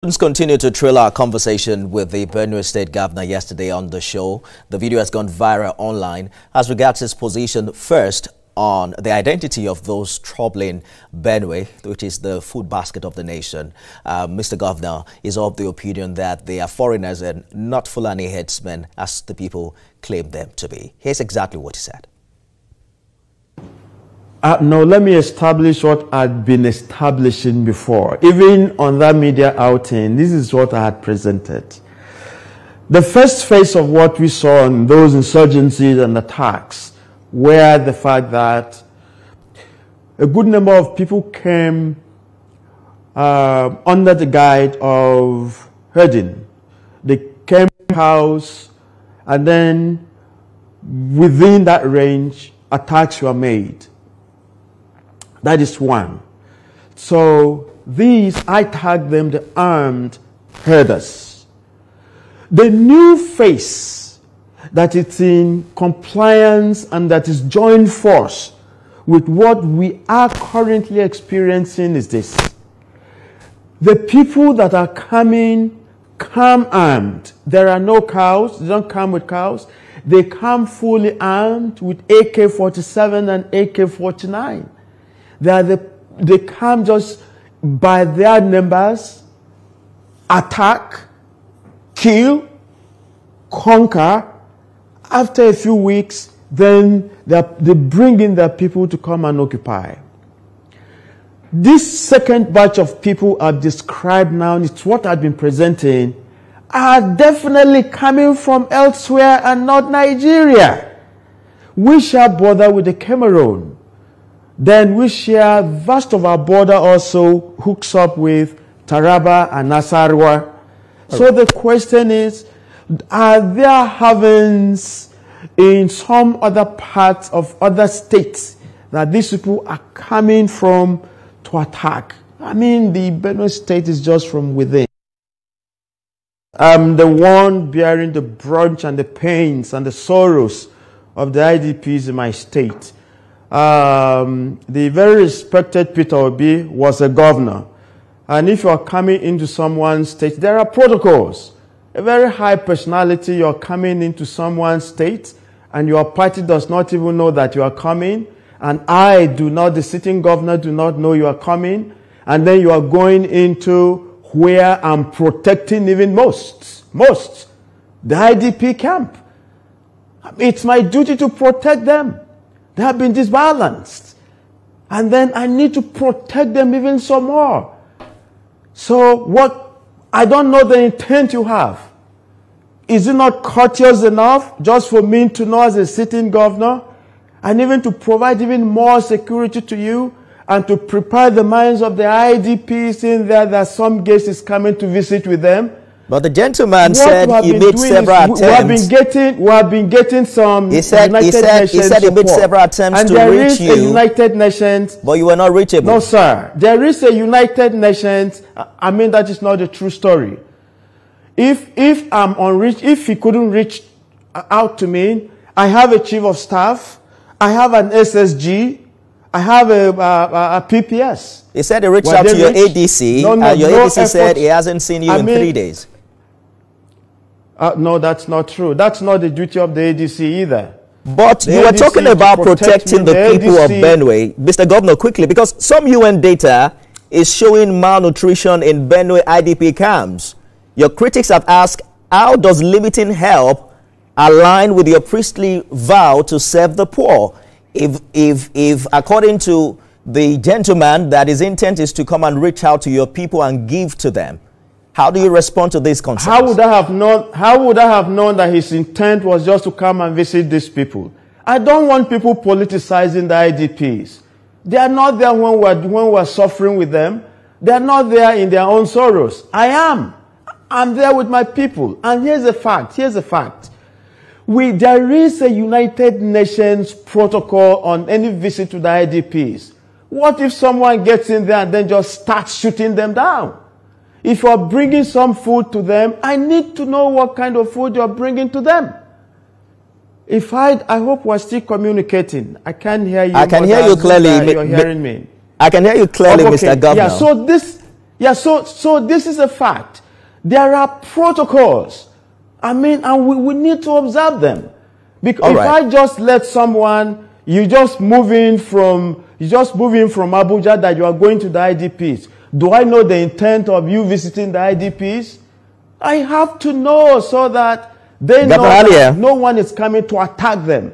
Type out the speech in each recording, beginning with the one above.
Let's continue to trail our conversation with the Benue State Governor yesterday on the show. The video has gone viral online as regards his position first on the identity of those troubling Benue, which is the food basket of the nation. Mr. Governor is of the opinion that they are foreigners and not Fulani headsmen as the people claim them to be. Here's exactly what he said. No, let me establish what I'd been establishing before. Even on that media outing, this is what I had presented. The first phase of what we saw in those insurgencies and attacks were the fact that a good number of people came under the guide of herding. They came to the house, and then within that range, attacks were made. That is one. So these, I tag them the armed herders. The new face that is in compliance and that is joined force with what we are currently experiencing is this. The people that are coming come armed. There are no cows. They don't come with cows. They come fully armed with AK-47 and AK-49. They come just by their numbers, attack, kill, conquer. After a few weeks, then they bring in their people to come and occupy. This second batch of people I've described now, and it's what I've been presenting, are definitely coming from elsewhere and not Nigeria. We shall border with the Cameroon. Then we share vast of our border also hooks up with Taraba and Nasarawa. So the question is, are there havens in some other parts of other states that these people are coming from to attack? I mean, the Benue state is just from within. I'm the one bearing the brunt and the pains and the sorrows of the IDPs in my state. The very respected Peter Obi was a governor. And if you are coming into someone's state, there are protocols. A very high personality, you're coming into someone's state, and your party does not even know that you are coming. And I do not, the sitting governor, do not know you are coming. And then you are going into where I'm protecting even most, the IDP camp. It's my duty to protect them. They have been disbalanced. And then I need to protect them even some more. So I don't know the intent you have. Is it not courteous enough just for me to know as a sitting governor and even to provide even more security to you and to prepare the minds of the IDPs in there that some guest is coming to visit with them? But the gentleman said he made several attempts. We have been getting some United Nations support. He made several attempts to reach you. And there is a United Nations. But you were not reachable. No, sir. There is a United Nations. I mean, that is not a true story. If he couldn't reach out to me, I have a chief of staff. I have an SSG. I have a PPS. He said he reached out to your ADC. Your ADC said he hasn't seen you in 3 days. No, that's not true. That's not the duty of the ADC either. But you were talking about protecting the people of Benue. Mr. Governor, quickly, because some UN data is showing malnutrition in Benue IDP camps. Your critics have asked, how does limiting help align with your priestly vow to serve the poor? If according to the gentleman, that his intent is to come and reach out to your people and give to them, how do you respond to these concerns? How would I have known that his intent was just to come and visit these people? I don't want people politicizing the IDPs. They are not there when we're suffering with them. They are not there in their own sorrows. I am. I'm there with my people. And here's the fact. There is a United Nations protocol on any visit to the IDPs. What if someone gets in there and then just starts shooting them down? If you're bringing some food to them, I need to know what kind of food you're bringing to them. I hope we're still communicating. I can't hear you. I can hear you clearly. You're hearing me. I can hear you clearly, okay. Mr. Governor. Yeah, so Yeah, so this is a fact. There are protocols. I mean, and we need to observe them. Because if I just let someone, you just moving from Abuja that you are going to the IDPs, do I know the intent of you visiting the IDPs? I have to know so that they know that no one is coming to attack them.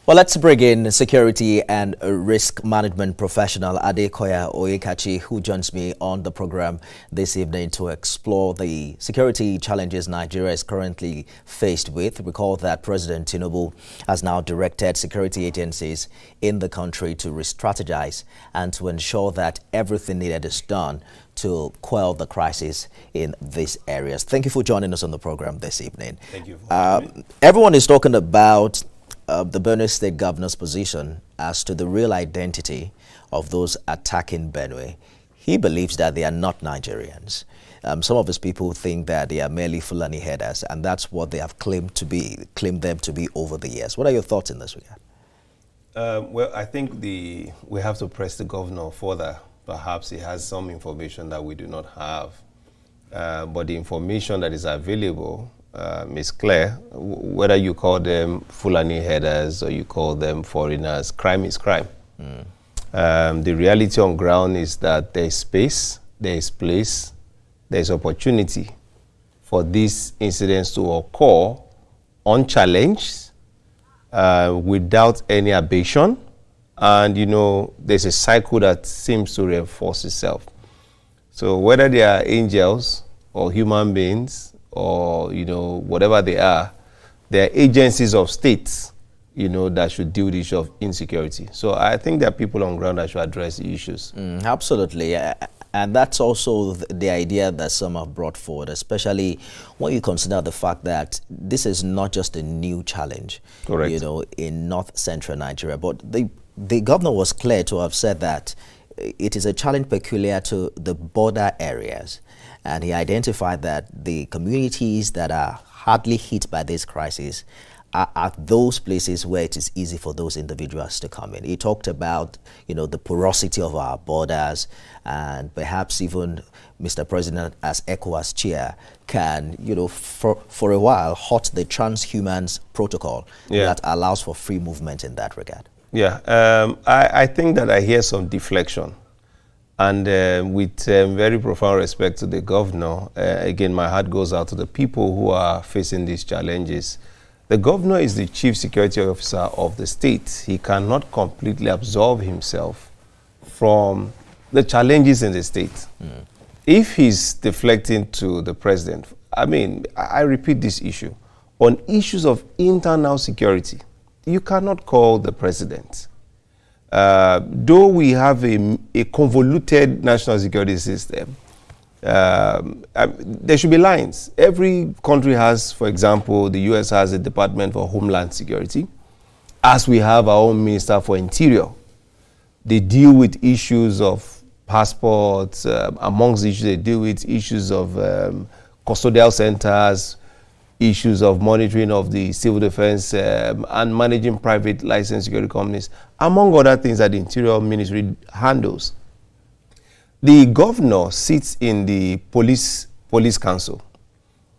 Well, let's bring in security and risk management professional Adekoya Onyekachi, who joins me on the program this evening to explore the security challenges Nigeria is currently faced with. Recall that President Tinubu has now directed security agencies in the country to re-strategize and to ensure that everything needed is done to quell the crisis in these areas. Thank you for joining us on the program this evening. Thank you for having me. Everyone is talking about the Benue State Governor's position as to the real identity of those attacking Benue. He believes that they are not Nigerians. Some of his people think that they are merely Fulani headers, and that's what they have claimed them to be over the years. What are your thoughts in this regard? Well, I think we have to press the governor further. Perhaps he has some information that we do not have. But the information that is available is clear. Whether you call them Fulani headers or you call them foreigners, crime is crime. The reality on ground is that there is space, there is place, there is opportunity for these incidents to occur unchallenged, without any abatement, and there's a cycle that seems to reinforce itself. So whether they are angels or human beings, or whatever they are agencies of states, that should deal with the issue of insecurity. So I think there are people on ground that should address the issues. Absolutely. And that's also the idea that some have brought forward, especially when you consider the fact that this is not just a new challenge, correct, in north central Nigeria, but the governor was clear to have said that it is a challenge peculiar to the border areas. And he identified that the communities that are hardly hit by this crisis are at those places where it is easy for those individuals to come in. He talked about, the porosity of our borders, and perhaps even Mr. President, as ECOWAS chair, can, for a while, halt the transhumans protocol that allows for free movement in that regard. Yeah, I think that I hear some deflection. And with very profound respect to the governor, again, my heart goes out to the people who are facing these challenges. The governor is the chief security officer of the state. He cannot completely absolve himself from the challenges in the state. If he's deflecting to the president, I repeat this issue. On issues of internal security, you cannot call the president. Though we have a convoluted national security system, there should be lines. Every country has, for example, the US has a Department for Homeland Security, as we have our own Minister for Interior. They deal with issues of passports, amongst issues they deal with issues of custodial centers, issues of monitoring of the civil defense, and managing private licensed security companies, among other things that the Interior Ministry handles. The governor sits in the police council,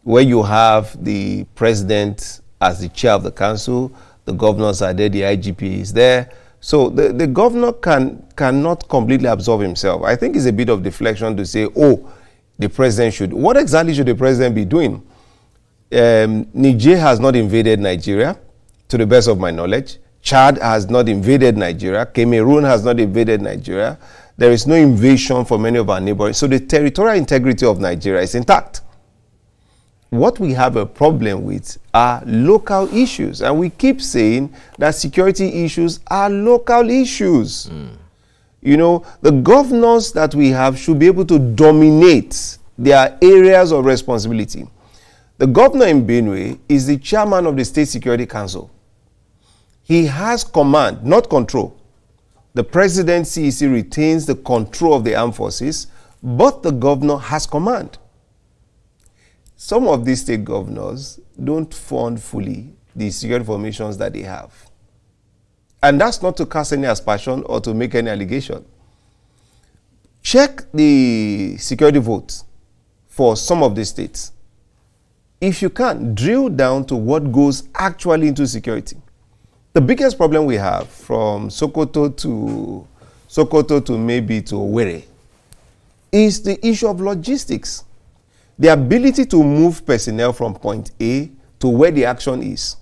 where you have the president as the chair of the council, the governors are there, the IGP is there. So the governor cannot completely absolve himself. I think it's a bit of deflection to say, oh, the president should. What exactly should the president be doing? Niger has not invaded Nigeria, to the best of my knowledge. Chad has not invaded Nigeria. Cameroon has not invaded Nigeria. There is no invasion from any of our neighbors. So the territorial integrity of Nigeria is intact. What we have a problem with are local issues. And we keep saying that security issues are local issues. The governors that we have should be able to dominate their areas of responsibility. The governor in Benue is the chairman of the State Security Council. He has command, not control. The president, CEC, retains the control of the armed forces, but the governor has command. some of these state governors don't fund fully the security formations that they have. And that's not to cast any aspersion or to make any allegation. Check the security votes for some of the states. If you can, drill down to what goes actually into security. The biggest problem we have from Sokoto to maybe to Owerri is the issue of logistics. The ability to move personnel from point A to where the action is.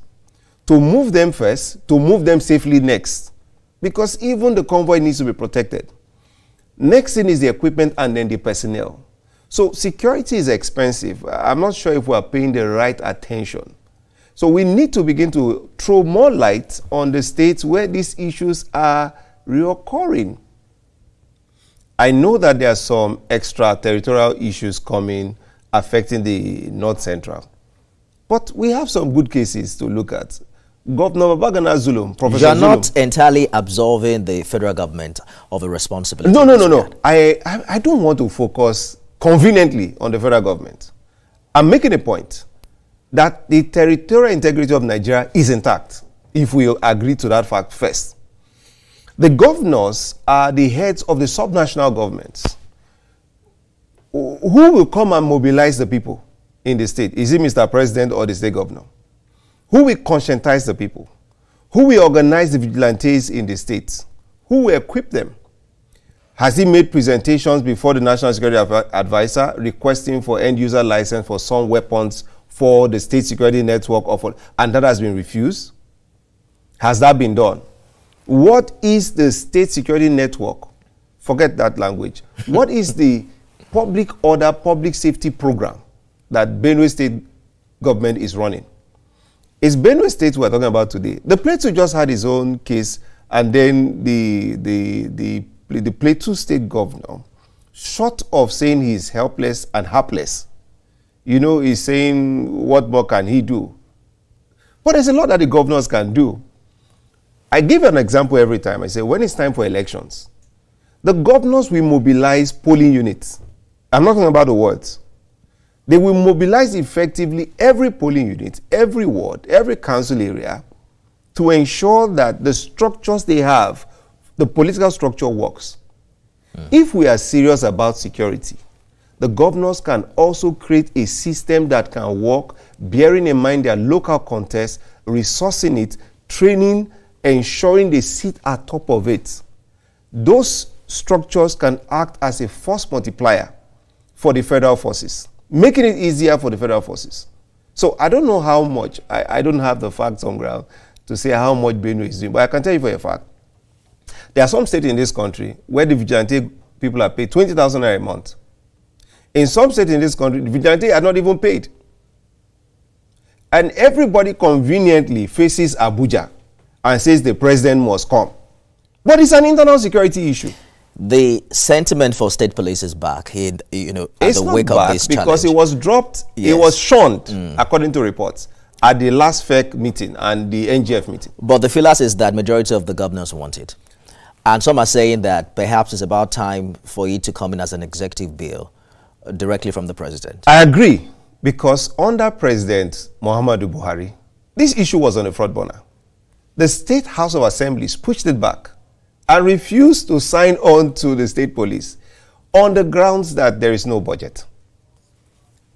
To move them first, to move them safely next. Because even the convoy needs to be protected. Next thing is the equipment and then the personnel. So security is expensive. I'm not sure if we are paying the right attention. So we need to begin to throw more light on the states where these issues are reoccurring. I know that there are some extraterritorial issues coming affecting the North Central. But we have some good cases to look at. Governor Babagana Zulum, Professor You're not Zulum, entirely absolving the federal government of a responsibility. No. I don't want to focus conveniently on the federal government. I'm making a point that the territorial integrity of Nigeria is intact, if we agree to that fact first. The governors are the heads of the subnational governments. Who will come and mobilize the people in the state? Is it Mr. President or the state governor? Who will conscientize the people? Who will organize the vigilantes in the states? Who will equip them? Has he made presentations before the National Security Advisor requesting for end-user license for some weapons for the state security network, and that has been refused? Has that been done? What is the state security network? Forget that language. What is the public order, public safety program that Benue State government is running? It's Benue State we're talking about today. The Plateau just had his own case, and then the Plateau State governor, short of saying he's helpless and hapless, you know, he's saying what more can he do? But there's a lot that the governors can do. I give an example every time. I say, when it's time for elections, the governors will mobilize polling units. I'm not talking about the wards. They will mobilize effectively every polling unit, every ward, every council area to ensure that the structures they have, the political structure works. If we are serious about security, the governors can also create a system that can work, bearing in mind their local context, resourcing it, training, ensuring they sit at top of it. Those structures can act as a force multiplier for the federal forces, making it easier for the federal forces. So I don't know how much, I don't have the facts on ground to say how much Benue is doing, but I can tell you for a fact. There are some states in this country where the vigilante people are paid 20,000 naira a month. In some states in this country, the vigilante are not even paid. And everybody conveniently faces Abuja and says the president must come. But it's an internal security issue. The sentiment for state police is back in, at the wake of this challenge. Because it was dropped, yes. It was shunned, according to reports, at the last FEC meeting and the NGF meeting. But the feelers is that majority of the governors want it. And some are saying that perhaps it's about time for it to come in as an executive bill directly from the president. I agree, because under President Muhammadu Buhari, this issue was on the front burner. The State House of Assemblies pushed it back and refused to sign on to the state police on the grounds that there is no budget.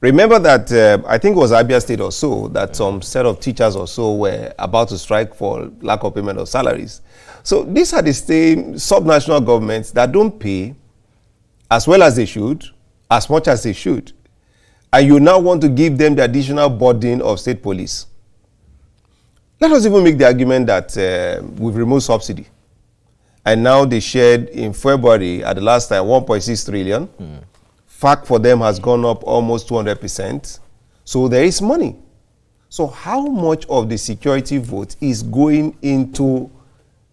Remember that I think it was Abia State or so that some set of teachers or so were about to strike for lack of payment of salaries. So these are the same subnational governments that don't pay as well as they should, as much as they should. And you now want to give them the additional burden of state police. Let us even make the argument that we've removed subsidy. And now they shared in February at the last time 1.6 trillion. FAC for them has gone up almost 200%. So there is money. So how much of the security vote is going into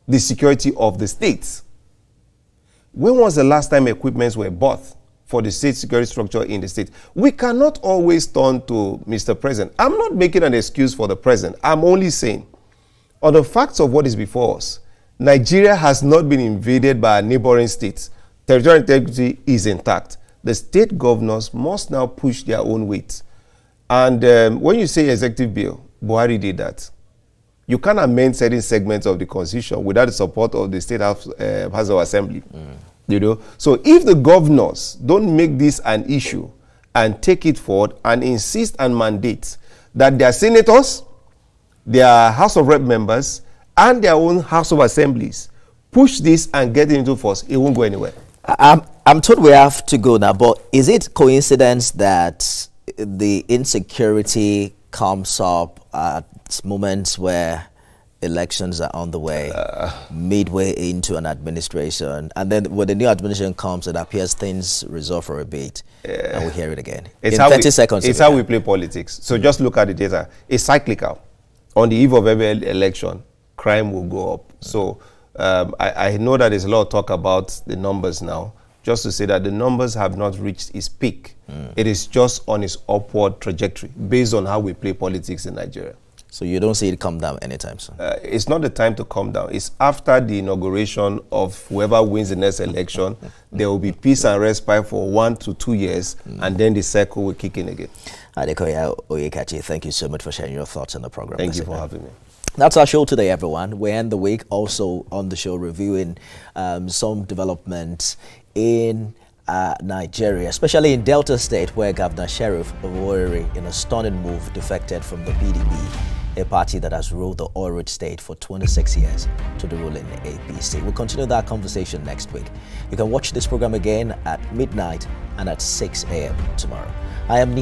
the security of the states? When was the last time equipments were bought for the state security structure in the state? We cannot always turn to Mr. President. I'm not making an excuse for the president. I'm only saying, on the facts of what is before us, Nigeria has not been invaded by a neighboring state. Territorial integrity is intact. The state governors must now push their own weight And when you say executive bill, Buhari did that. You can't amend certain segments of the constitution without the support of the State House of Assembly. You know, so if the governors don't make this an issue and take it forward and insist and mandate that their senators, their House of Rep members, and their own House of Assemblies push this and get it into force, it won't go anywhere. I'm told we have to go now, but is it coincidence that the insecurity comes up at moments where elections are on the way, midway into an administration, and then when the new administration comes, it appears things resolve for a bit, and we hear it again. It's in how 30 seconds. It's how we play politics. So just look at the data. It's cyclical. On the eve of every election, crime will go up. So I know that there's a lot of talk about the numbers now, just to say that the numbers have not reached its peak. It is just on its upward trajectory, based on how we play politics in Nigeria. So you don't see it come down anytime soon? It's not the time to come down. It's after the inauguration of whoever wins the next election. There will be peace and respite for 1 to 2 years, and then the cycle will kick in again. Adekoya, Onyekachi, thank you so much for sharing your thoughts on the program. Thank you for having me. That's our show today, everyone. We end the week also on the show reviewing some developments in Nigeria, especially in Delta State, where Governor Sheriff Owerri, in a stunning move, defected from the PDP, a party that has ruled the oil-rich state for 26 years, to the ruling APC. We'll continue that conversation next week. You can watch this program again at midnight and at 6 a.m. tomorrow. I am